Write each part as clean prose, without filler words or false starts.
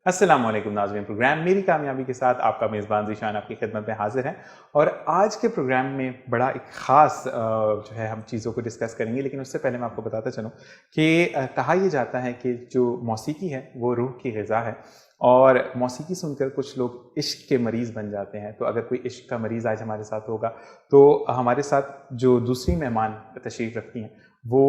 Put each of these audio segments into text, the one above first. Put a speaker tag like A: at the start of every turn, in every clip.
A: अस्सलाम वालेकुम नाज़रीन, प्रोग्राम मेरी कामयाबी के साथ आपका मेज़बान ज़ीशान आपकी खिदमत में हाजिर है। और आज के प्रोग्राम में बड़ा एक ख़ास जो है हम चीज़ों को डिस्कस करेंगे, लेकिन उससे पहले मैं आपको बताता चलूँ कि कहा यह जाता है कि जो मौसीकी है वो रूह की ग़िज़ा है और मौसीकी सुनकर कुछ लोग इश्क के मरीज़ बन जाते हैं। तो अगर कोई इश्क का मरीज़ आज हमारे साथ होगा तो हमारे साथ जो दूसरी मेहमान तशरीफ़ रखती हैं वो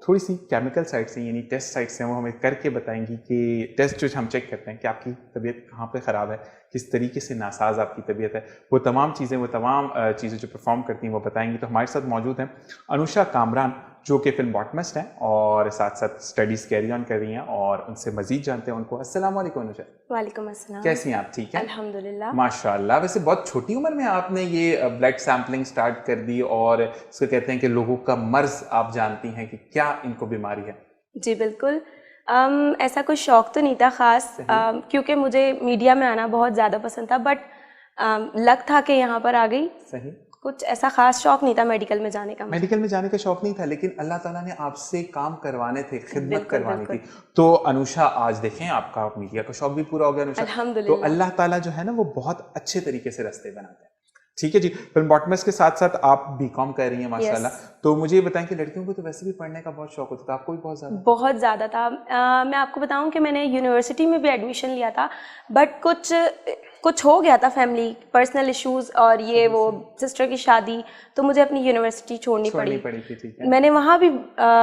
A: थोड़ी सी केमिकल साइड से यानी टेस्ट साइड से वो हमें करके बताएंगी कि टेस्ट जो हम चेक करते हैं कि आपकी तबीयत कहाँ पे ख़राब है, किस तरीके से नासाज आपकी तबीयत है, वो तमाम चीज़ें जो परफॉर्म करती हैं वो बताएंगी। तो हमारे साथ मौजूद हैं अनुषा कामरान जो कि फिल्म बॉटमिस्ट हैं और साथ साथ स्टडीज़ कैरी ऑन कर रही हैं और उनसे मज़ीद जानते हैं उनको। अस्सलाम वालेकुम अनुषा।
B: वालेकुम अस्सलाम।
A: कैसी हैं आप? ठीक है
B: अल्हम्दुलिल्लाह।
A: माशाल्लाह। वैसे बहुत छोटी उम्र में आपने ये ब्लड सैम्पलिंग स्टार्ट कर दी और इसको कहते हैं कि लोगों का मर्ज आप जानती हैं कि क्या इनको बीमारी है।
B: जी बिल्कुल। ऐसा कोई शौक़ तो नहीं था ख़ास, क्योंकि मुझे मीडिया में आना बहुत ज़्यादा पसंद था, बट लक था कि यहाँ पर आ गई।
A: सही।
B: कुछ ऐसा ख़ास शौक़ नहीं था मेडिकल में जाने का।
A: मेडिकल में जाने का शौक़ नहीं था, लेकिन अल्लाह ताला ने आपसे काम करवाने थे, खिदमत करवानी थी।
B: बिल्कुल।
A: तो अनुषा आज देखें आपका मीडिया का शौक़ भी पूरा हो गया अनुषा।
B: अल्हम्दुलिल्लाह।
A: तो अल्लाह ताला जो है ना वो बहुत अच्छे तरीके से रास्ते बनाते हैं। ठीक है जी। फिल्म बॉटमिस्ट के साथ साथ आप बीकॉम कर रही हैं माशाल्लाह। तो मुझे ये बताएं कि लड़कियों को तो वैसे भी पढ़ने का बहुत शौक होता था, आपको भी बहुत ज़्यादा
B: था। मैं आपको बताऊं कि मैंने यूनिवर्सिटी में भी एडमिशन लिया था, बट कुछ हो गया था, फैमिली पर्सनल इश्यूज और ये वो सिस्टर की शादी, तो मुझे अपनी यूनिवर्सिटी छोड़नी पड़ी थी। ठीक है। मैंने वहाँ भी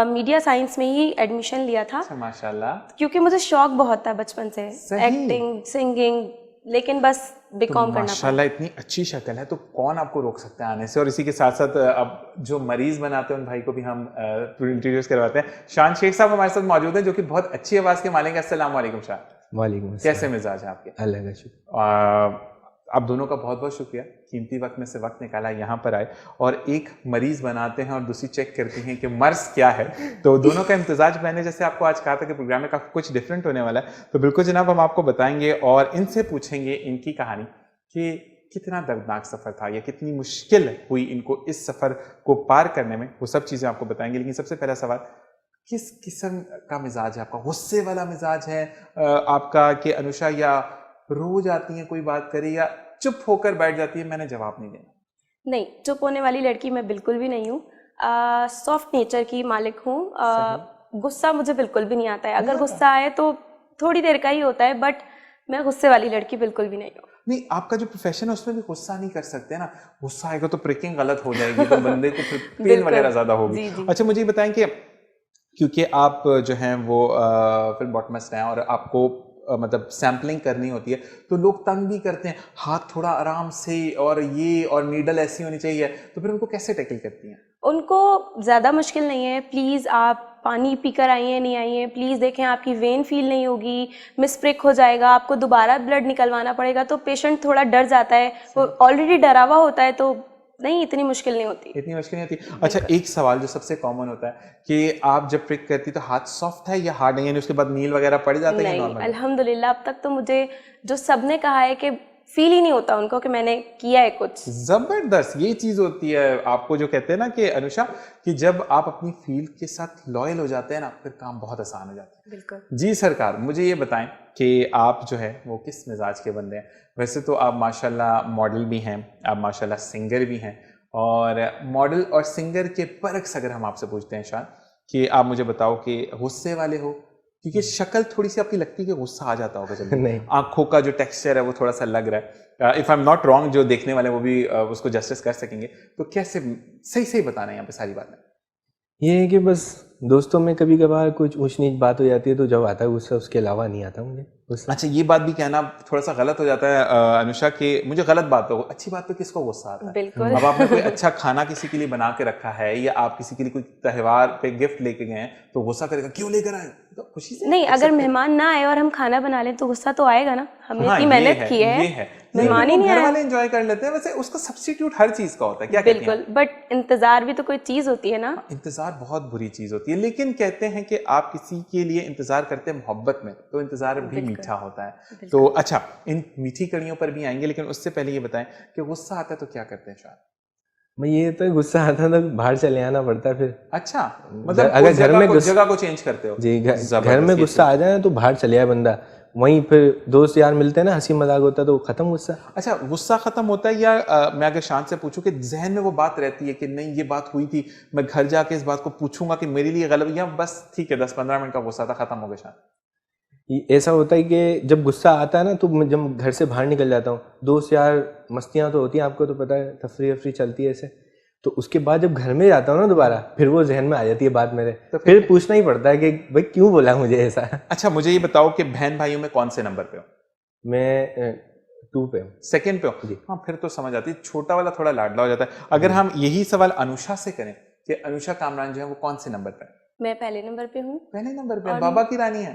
B: मीडिया साइंस में ही एडमिशन लिया था।
A: माशाल्लाह।
B: क्योंकि मुझे शौक बहुत था बचपन से, एक्टिंग, सिंगिंग, लेकिन बस बीकॉम करना
A: माशाल्लाह इतनी अच्छी शक्ल है, तो कौन आपको रोक सकता है आने से। और इसी के साथ साथ अब जो मरीज बनाते हैं उन भाई को भी हम इंट्रोड्यूस करवाते हैं। शान शेख साहब हमारे साथ मौजूद हैं जो कि बहुत अच्छी आवाज़ के मालिक हैं। अस्सलाम वालेकुम शान।
C: वालेकुम।
A: कैसे मिजाज है आपके?
C: अल्लाह का शुक्र।
A: आप दोनों का बहुत बहुत शुक्रिया, कीमती वक्त में से वक्त निकाला, यहाँ पर आए और एक मरीज़ बनाते हैं और दूसरी चेक करती हैं कि मर्ज क्या है। तो दोनों का इम्तिजाज मैंने जैसे आपको आज कहा था कि प्रोग्राम में काफ़ी कुछ डिफरेंट होने वाला है, तो बिल्कुल जनाब हम आपको बताएंगे और इनसे पूछेंगे इनकी कहानी कि कितना दर्दनाक सफ़र था या कितनी मुश्किल हुई इनको इस सफ़र को पार करने में, वो सब चीज़ें आपको बताएंगे। लेकिन सबसे पहला सवाल, किस किस्म का मिजाज है आपका? गुस्से वाला मिजाज है आपका कि अनुषा या रोज आती है कोई बात करे या चुप होकर बैठ जाती है मैंने जवाब नहीं देना?
B: नहीं, चुप होने वाली लड़की मैं बिल्कुल भी नहीं हूँ। सॉफ्ट नेचर की मालिक हूँ। गुस्सा मुझे बिल्कुल भी नहीं आता है। अगर गुस्सा आए तो थोड़ी देर का ही होता है, बट मैं गुस्से वाली लड़की बिल्कुल भी नहीं हूँ।
A: नहीं, आपका जो प्रोफेशन है उसमें भी गुस्सा नहीं कर सकते ना। गुस्सा आएगा तो प्रिकिंग गलत हो जाएगी, तो बंदे को फिर पेन वगैरह ज्यादा होगी। अच्छा मुझे बताएं कि क्योंकि आप जो हैं वो फिल्म बॉटमिस्ट हैं और आपको मतलब सैम्पलिंग करनी होती है, तो लोग तंग भी करते हैं, हाथ थोड़ा आराम से और ये और नीडल ऐसी होनी चाहिए, तो फिर उनको कैसे टैकल करती हैं?
B: उनको ज़्यादा मुश्किल नहीं है। प्लीज़ आप पानी पीकर आइए, नहीं आइए, प्लीज़ देखें आपकी वेन फील नहीं होगी, मिसप्रिक हो जाएगा, आपको दोबारा ब्लड निकलवाना पड़ेगा, तो पेशेंट थोड़ा डर जाता है, वो ऑलरेडी डरा हुआ होता है, तो नहीं इतनी मुश्किल नहीं होती।
A: इतनी मुश्किल नहीं होती। अच्छा एक सवाल जो सबसे कॉमन होता है कि आप जब प्रिक करती तो हाथ सॉफ्ट है या हार्ड है, यानी उसके बाद नील वगैरह पड़ जाते हैं?
B: नहीं, अल्हम्दुलिल्लाह अब तक तो मुझे जो सबने कहा है कि फील ही नहीं होता उनको कि मैंने किया है कुछ।
A: जबरदस्त, ये चीज होती है आपको जो कहते हैं ना कि अनुषा कि जब आप अपनी फील्ड के साथ लॉयल हो जाते हैं ना फिर काम बहुत आसान हो जाता है।
B: बिल्कुल
A: जी सरकार, मुझे ये बताएं कि आप जो है वो किस मिजाज के बंदे हैं? वैसे तो आप माशाल्लाह मॉडल भी हैं, आप माशाल्लाह सिंगर भी हैं, और मॉडल और सिंगर के फर्क अगर हम आपसे पूछते हैं शान कि आप मुझे बताओ कि गुस्से वाले हो, क्योंकि शक्ल थोड़ी सी आपकी लगती है कि गुस्सा आ जाता होगा जल्दी।
C: नहीं,
A: आंखों का जो टेक्सचर है वो थोड़ा सा लग रहा है। If I am not wrong, जो देखने वाले वो भी उसको जस्टिस कर सकेंगे, तो कैसे सही बताना है यहाँ पे सारी बातें?
C: ये है कि बस दोस्तों में कभी कभार कुछ ऊंच नीच बात हो जाती है तो जब आता है गुस्सा, उसके अलावा नहीं आता मुझे गुस्सा।
A: अच्छा ये बात भी कहना थोड़ा सा गलत हो जाता है अनुषा कि मुझे गलत बात हो, अच्छी बात पे किसको गुस्सा आता है?
B: बिल्कुल।
A: अब आपने कोई अच्छा खाना किसी के लिए बना के रखा है या आप किसी के लिए कोई त्योहार पे गिफ्ट लेके गए हैं तो गुस्सा करेगा, क्यों लेकर आए? तो खुशी से
B: नहीं, अगर मेहमान ना आए और हम खाना बना लें तो गुस्सा तो आएगा ना, हमने इतनी मेहनत की है।
A: मेहमान ही नहीं आए, घर वाले एंजॉय कर लेते हैं। वैसे उसका सब्स्टिट्यूट हर चीज का होता है, क्या कहते हैं?
B: बिल्कुल, बट इंतजार भी तो कोई चीज होती है ना।
A: इंतजार बहुत बुरी चीज होती है, लेकिन कहते हैं कि आप किसी के लिए इंतजार करते हैं मोहब्बत में तो इंतजार भी मीठा होता है। तो अच्छा इन मीठी कड़ियों पर भी आएंगे, लेकिन उससे पहले ये बताएं कि गुस्सा आता है तो क्या करते हैं शायद?
C: मैं ये तो गुस्सा आता है तो बाहर चले आना पड़ता है फिर।
A: अच्छा मतलब
C: अगर घर में
A: जगह को चेंज करते हो?
C: जी, घर में गुस्सा आ जाए तो बाहर चले आए बंदा, वहीं फिर दोस्त यार मिलते हैं ना, हंसी मजाक होता है तो खत्म गुस्सा।
A: अच्छा, गुस्सा खत्म होता है या मैं अगर शांत से पूछूं कि जहन में वो बात रहती है कि नहीं ये बात हुई थी, मैं घर जाके इस बात को पूछूंगा कि मेरे लिए गलत, या बस ठीक है 10-15 मिनट का गुस्सा था, खत्म हो गया शांत?
C: ऐसा होता है कि जब गुस्सा आता है ना तो मैं जब घर से बाहर निकल जाता हूँ, दोस्त यार मस्तियाँ तो होती हैं, आपको तो पता है, तफरी चलती है ऐसे, तो उसके बाद जब घर में जाता हूँ ना दोबारा, फिर वो जहन में आ जाती है बात मेरे, तो फिर पूछना ही पड़ता है कि भाई क्यों बोला मुझे ऐसा।
A: अच्छा, मुझे ये बताओ कि बहन भाइयों में कौन से नंबर पे हो?
C: मैं 2 पे हूँ।
A: सेकंड पे हो? हाँ, फिर तो समझ आती है, छोटा वाला थोड़ा लाडला हो जाता है। अगर हम यही सवाल अनुषा से करें कि अनुषा कामरान जो है वो कौन से नंबर पे है?
B: मैं पहले नंबर पे हूँ।
A: पहले नंबर पे? बाबा की रानी है,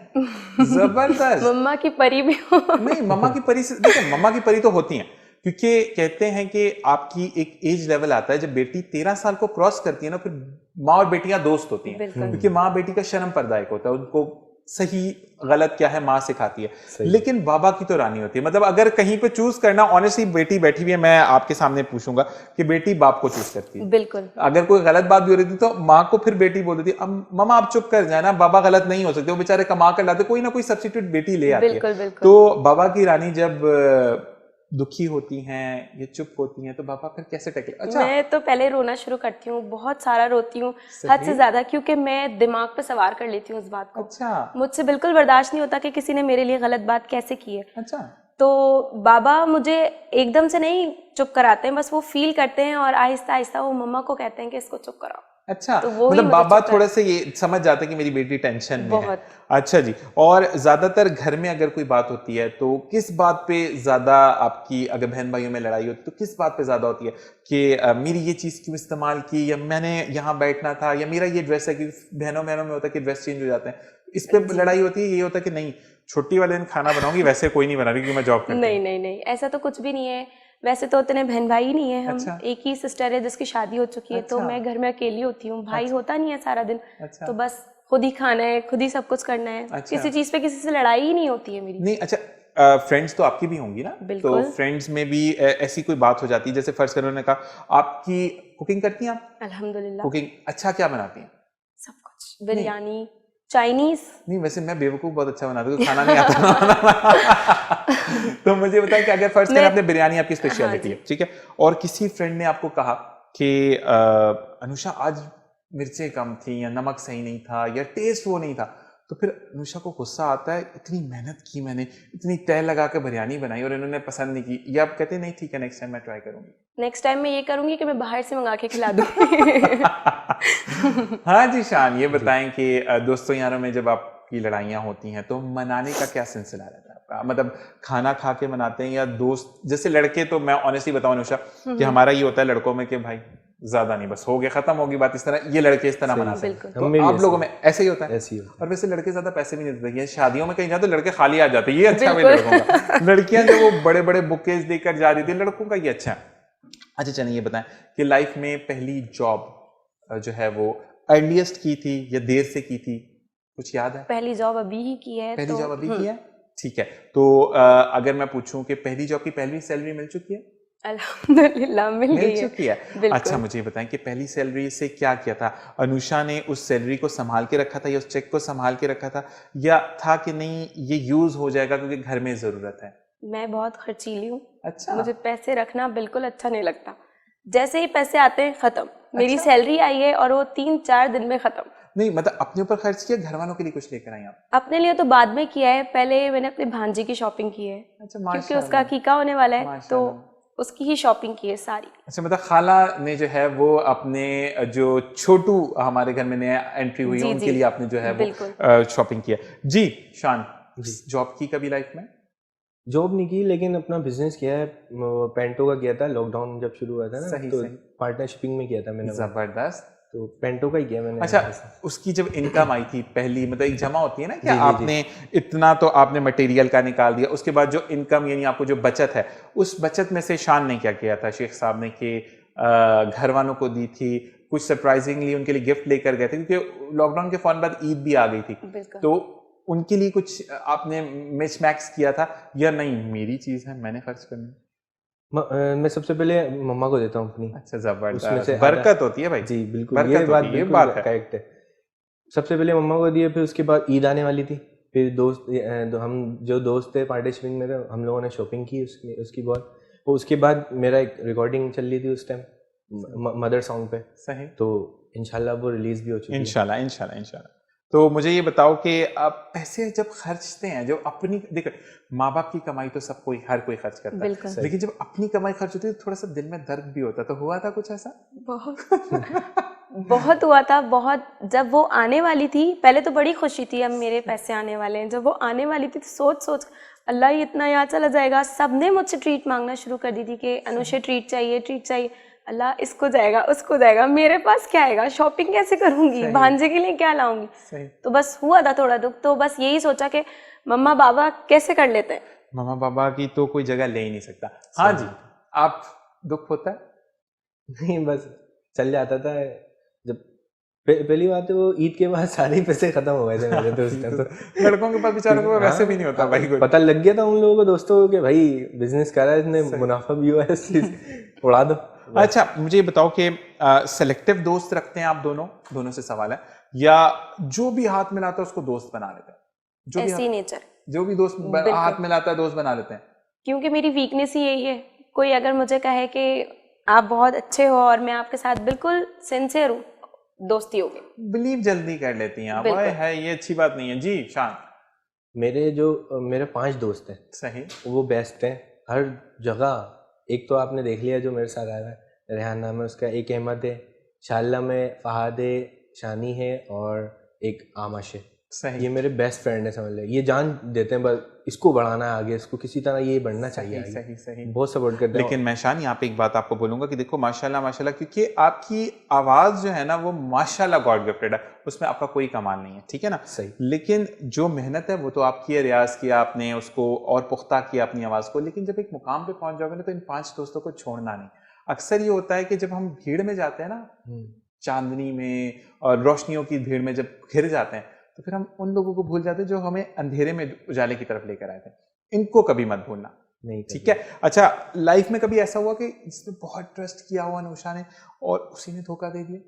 A: जबरदस्त।
B: मम्मा की परी भी हूँ।
A: नहीं, मम्मा की परी से देखो, मम्मा की परी तो होती हैं, क्योंकि कहते हैं कि आपकी एक एज लेवल आता है जब बेटी 13 साल को क्रॉस करती है ना, फिर माँ और बेटियां दोस्त होती हैं, क्योंकि माँ बेटी का शर्म पर्दा एक होता है, उनको सही गलत क्या है माँ सिखाती है। लेकिन बाबा की तो रानी होती है। मतलब अगर कहीं पे चूज करना, ऑनेस्टली बेटी बैठी हुई है, मैं आपके सामने पूछूंगा कि बेटी बाप को चूज करती है।
B: बिल्कुल।
A: अगर कोई गलत बात भी हो रही थी तो माँ को फिर बेटी बोल देती है, अब मम्मा आप चुप कर जाना, बाबा गलत नहीं हो सकते, वो बेचारे कमा कर लाते, कोई ना कोई सब्स्टिट्यूट बेटी ले आती है। तो बाबा की रानी जब दुखी होती हैं, ये चुप होती हैं, तो बाबा फिर कैसे टैकल? अच्छा,
B: मैं तो पहले रोना शुरू करती हूँ, बहुत सारा रोती हूँ, हद से ज्यादा, क्योंकि मैं दिमाग पे सवार कर लेती हूँ उस बात को।
A: अच्छा,
B: मुझसे बिल्कुल बर्दाश्त नहीं होता कि किसी ने मेरे लिए गलत बात कैसे की है।
A: अच्छा,
B: तो बाबा मुझे एकदम से नहीं चुप कराते हैं, बस वो फील करते हैं और आहिस्ता आहिस्ता वो मम्मा को कहते हैं कि इसको चुप कराओ।
A: अच्छा,
B: तो वो
A: मतलब बाबा थोड़ा से ये समझ जाते हैं कि मेरी बेटी टेंशन में है। अच्छा जी, और ज्यादातर घर में अगर कोई बात होती है तो किस बात पे ज्यादा आपकी, अगर बहन भाइयों में लड़ाई होती है तो किस बात पे ज्यादा होती है कि मेरी ये चीज क्यों इस्तेमाल की, या मैंने यहाँ बैठना था, या मेरा ये ड्रेस है, कि बहनों में होता है कि ड्रेस चेंज हो जाते हैं, इस पे लड़ाई होती है? ये होता है कि नहीं छुट्टी वाले दिन खाना बनाऊंगी, वैसे कोई नहीं बना रही क्योंकि मैं जॉब करती हूं?
B: नहीं नहीं नहीं, ऐसा तो कुछ भी नहीं है। वैसे तो उतने बहन भाई नहीं है हम।
A: अच्छा।
B: एक ही सिस्टर है जिसकी शादी हो चुकी है। अच्छा। तो मैं घर में अकेली होती हूँ, भाई होता नहीं है सारा दिन। अच्छा। तो बस खुद ही खाना है, खुद ही सब कुछ करना है। अच्छा। किसी चीज पे किसी से लड़ाई ही नहीं होती है मेरी।
A: नहीं, अच्छा, फ्रेंड्स तो आपकी भी होंगी ना? तो फ्रेंड्स में भी ऐसी कोई बात हो जाती है, जैसे फर्स्ट उन्होंने कहा आपकी कुकिंग करती हैं आप?
B: अल्हम्दुलिल्लाह।
A: कुकिंग अच्छा क्या बनाती हैं?
B: सब कुछ, बिरयानी, चाइनीज।
A: नहीं, वैसे मैं बेवकूफ बहुत अच्छा बनाता हूँ, खाना नहीं आता। तो मुझे बताएं कि अगर फर्स्ट करें आपने बिरयानी आपकी स्पेशलिटी है, ठीक है, और किसी फ्रेंड ने आपको कहा कि अनुषा आज मिर्चें कम थी, या नमक सही नहीं था, या टेस्ट वो नहीं था, तो फिर अनुषा को गुस्सा आता है, इतनी मेहनत की मैंने, इतनी तेल लगा कर बिरयानी बनाई और इन्होंने पसंद नहीं की, या आप कहते नहीं ठीक है नेक्स्ट टाइम मैं ट्राई करूंगी?
B: नेक्स्ट टाइम मैं ये करूंगी कि मैं बाहर से मंगा के खिला दूंगी।
A: हाँ जी शान, ये बताएं कि दोस्तों यारों में जब आपकी लड़ाइयाँ होती हैं तो मनाने का क्या सिलसिला रहता है आपका? मतलब खाना खा के मनाते हैं या दोस्त? जैसे लड़के तो मैं ऑनेस्टली बताऊं अनुषा कि हमारा ये होता है लड़कों में कि भाई ज्यादा नहीं, बस हो गया खत्म होगी बात, इस तरह ये लड़के इस तरह मनाते हैं। तो आप लोगों में ऐसे ही होता है? ऐसे ही होता है। और वैसे लड़के ज्यादा पैसे भी नहीं देते, ये शादियों में कहीं जाते तो लड़के खाली आ जाते हैं, ये अच्छा है लड़कों का। लड़कियां जो वो बड़े बड़े बुकेज देकर जा रही थी, लड़कों का ये अच्छा है। अच्छा चलिए ये बताएं कि लाइफ में पहली जॉब जो है वो अर्लीस्ट की थी या देर से की थी, कुछ याद है?
B: पहली जॉब अभी ही की है।
A: पहली जॉब अभी की है, ठीक है। तो अगर मैं पूछूं कि पहली जॉब की पहली सैलरी मिल चुकी है?
B: अल्हम्दुलिल्लाह मिल
A: चुकी है। अच्छा मुझे बताएं कि पहली सैलरी से क्या किया था? अनुषा ने उस सैलरी को संभाल के रखा था या उस चेक को संभाल के रखा था, या था कि नहीं ये यूज हो जाएगा क्योंकि घर में जरूरत है?
B: मैं बहुत खर्चीली हूँ।
A: अच्छा।
B: मुझे पैसे रखना बिल्कुल अच्छा नहीं लगता। जैसे ही पैसे आते हैं खत्म। मेरी सैलरी आई है और वो 3-4 दिन में खत्म।
A: नहीं मतलब अपने ऊपर खर्च किया, घर वालों के लिए कुछ लेकर आई आप?
B: अपने लिए तो बाद में किया है, पहले मैंने अपने भांजे की शॉपिंग की है। अच्छा, क्योंकि उसका अकीका होने वाला है तो उसकी ही शॉपिंग की है सारी। अच्छा मतलब खाला ने जो है वो अपने जो छोटू हमारे घर में नया एंट्री हुई है उनके लिए आपने जो है वो शॉपिंग किया। जी शान, जॉब की कभी लाइफ में?
C: जॉब नहीं की लेकिन अपना बिजनेस किया है, पेंटो का किया था लॉकडाउन जब शुरू हुआ था ना। सही, तो पार्टनरशिपिंग में किया था मैंने।
A: जबरदस्त।
C: तो पेंटो का ही किया मैंने।
A: अच्छा, उसकी जब इनकम आई थी पहली, मतलब एक जमा होती है ना कि आपने इतना तो आपने मटेरियल का निकाल दिया, उसके बाद जो इनकम यानी आपको जो बचत है, उस बचत में से शान ने क्या किया था? शेख साहब ने कि घर वालों को दी थी, कुछ सरप्राइजिंगली उनके लिए गिफ्ट लेकर गए थे क्योंकि लॉकडाउन के फौरन बाद ईद भी आ गई थी, तो उनके लिए कुछ आपने मिच मैक्स किया था या नहीं मेरी चीज है मैंने खर्च करनी?
C: मैं सबसे पहले मम्मा को देता हूँ अपनी।
A: अच्छा जबरदस्त, बरकत होती है भाई।
C: जी बिल्कुल, ये बात करेक्ट है। सबसे पहले मम्मा को दिए, फिर उसके बाद ईद आने वाली थी फिर हम जो दोस्त थे पार्टिसिपेंट में थे, हम लोगों ने शॉपिंग की उसकी बहुत। वो उसके बाद मेरा एक रिकॉर्डिंग चल रही थी उस टाइम मदर सॉन्ग पे,
A: सही।
C: तो इंशाल्लाह वो रिलीज भी हो चुकी है।
A: इंशाल्लाह इंशाल्लाह इंशाल्लाह। तो मुझे ये बताओ कि आप पैसे जब खर्चते हैं, जो अपनी, देखो माँ बाप की कमाई तो सब कोई, हर कोई खर्च करता
B: बिल्कुल।
A: है, लेकिन जब अपनी कमाई खर्च होती है तो थोड़ा सा दिल में दर्द भी होता है। तो हुआ था कुछ ऐसा?
B: बहुत बहुत हुआ था, बहुत। जब वो आने वाली थी, पहले तो बड़ी खुशी थी, अब मेरे पैसे आने वाले हैं। जब वो आने वाली थी तो सोच अल्लाह ये इतना यहाँ चला जाएगा। सबने मुझसे ट्रीट मांगना शुरू कर दी थी कि अनुषे ट्रीट चाहिए। अल्लाह इसको जाएगा उसको जाएगा, मेरे पास क्या आएगा, शॉपिंग कैसे करूंगी, भांजे के लिए क्या लाऊंगी। तो बस हुआ था थोड़ा दुख। तो बस यही सोचा कि मम्मा बाबा कैसे कर लेते हैं।
A: मम्मा बाबा की तो कोई जगह ले ही नहीं सकता। हाँ जी, आप दुख होता है?
C: नहीं, बस चल जाता था। जब पहली बात है, वो ईद के बाद सारे पैसे खत्म हो गए थे मेरे तो उस टाइम। तो
A: लड़कों के पास बेचारों को वैसे भी नहीं होता भाई कोई।
C: पता लग गया था उन लोगों को, दोस्तों को, कि भाई बिजनेस कर रहा है, इसने मुनाफा भी हुआ है, इस चीज उड़ा दो।
A: अच्छा, मुझे ये बताओ कि सेलेक्टिव दोस्त रखते हैं आप दोनों से सवाल है, या जो भी हाथ मिलाता है उसको दोस्त बना लेते हैं?
B: ऐसी नेचर,
A: जो भी दोस्त हाथ मिलाता है दोस्त बना लेते हैं।
B: क्योंकि मेरी वीकनेस ही यही है। कोई अगर मुझे कहे कि आप बहुत अच्छे हो और मैं आपके साथ बिल्कुल सिंसियर हूँ, दोस्ती होगी।
A: बिलीव जल्दी कर लेती हैं आप, है ये अच्छी बात नहीं है जी। शान,
C: मेरे 5 दोस्त हैं,
A: सही,
C: वो बेस्ट हैं हर जगह। एक तो आपने देख लिया जो मेरे साथ आया है, रेहान नाम है उसका, एक अहमद है, शाला में फहाद है, शानी है, और एक आमाश है।
A: सही।
C: ये मेरे बेस्ट फ्रेंड है, समझ ले। ये जान देते हैं बस इसको बढ़ाना है आगे, इसको किसी तरह ये बढ़ना चाहिए आगे।
A: सही सही।
C: बहुत सपोर्ट करते हैं।
A: लेकिन मैं शान यहाँ पे एक बात आपको बोलूंगा कि देखो माशाल्लाह, क्योंकि आपकी आवाज जो है ना वो माशाल्लाह गॉड गिफ्टेड है, उसमें आपका कोई कमाल नहीं है, ठीक है ना?
C: सही।
A: लेकिन जो मेहनत है वो तो आपकी है, रियाज किया आपने उसको और पुख्ता किया अपनी आवाज को। लेकिन जब एक मुकाम पे पहुंच जाओगे ना तो इन 5 दोस्तों को छोड़ना नहीं। अक्सर ये होता है कि जब हम भीड़ में जाते हैं ना, चांदनी में और रोशनियों की भीड़ में जब घिर जाते हैं, तो फिर हम उन लोगों को भूल जाते हैं जो हमें अंधेरे में उजाले की तरफ लेकर आए थे। इनको कभी मत भूलना,
C: नहीं,
A: ठीक है? अच्छा, लाइफ में कभी ऐसा हुआ कि जिसमें बहुत ट्रस्ट किया हुआ अनुषा ने और उसी ने धोखा दे दिया?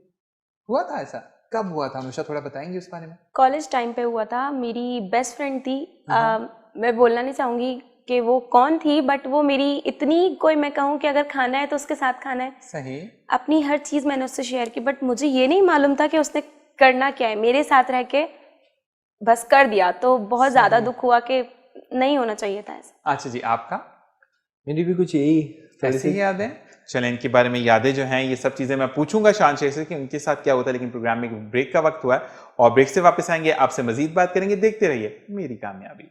A: हुआ था ऐसा? कब हुआ था अनुषा, थोड़ा बताएंगे उस बारे में?
B: कॉलेज टाइम पे हुआ था। मेरी बेस्ट फ्रेंड थी, मैं बोलना नहीं चाहूंगी कि वो कौन थी, बट वो मेरी इतनी, कोई मैं कहूँ कि अगर खाना है तो उसके साथ खाना है।
A: सही।
B: अपनी हर चीज़ मैंने उससे शेयर की, बट मुझे ये नहीं मालूम था कि उसने करना क्या है। मेरे साथ रह के बस कर दिया, तो बहुत ज़्यादा दुख हुआ कि नहीं होना चाहिए था ऐसा।
A: अच्छा जी, आपका?
C: मेरी भी कुछ यही
A: ऐसी ही यादें। चलें, इनके बारे में यादें जो हैं, ये सब चीज़ें मैं पूछूंगा शान शेख से कि उनके साथ क्या होता है, लेकिन प्रोग्राम में ब्रेक का वक्त हुआ है और ब्रेक से वापस आएंगे, आपसे मजीद बात करेंगे। देखते रहिए मेरी कामयाबी।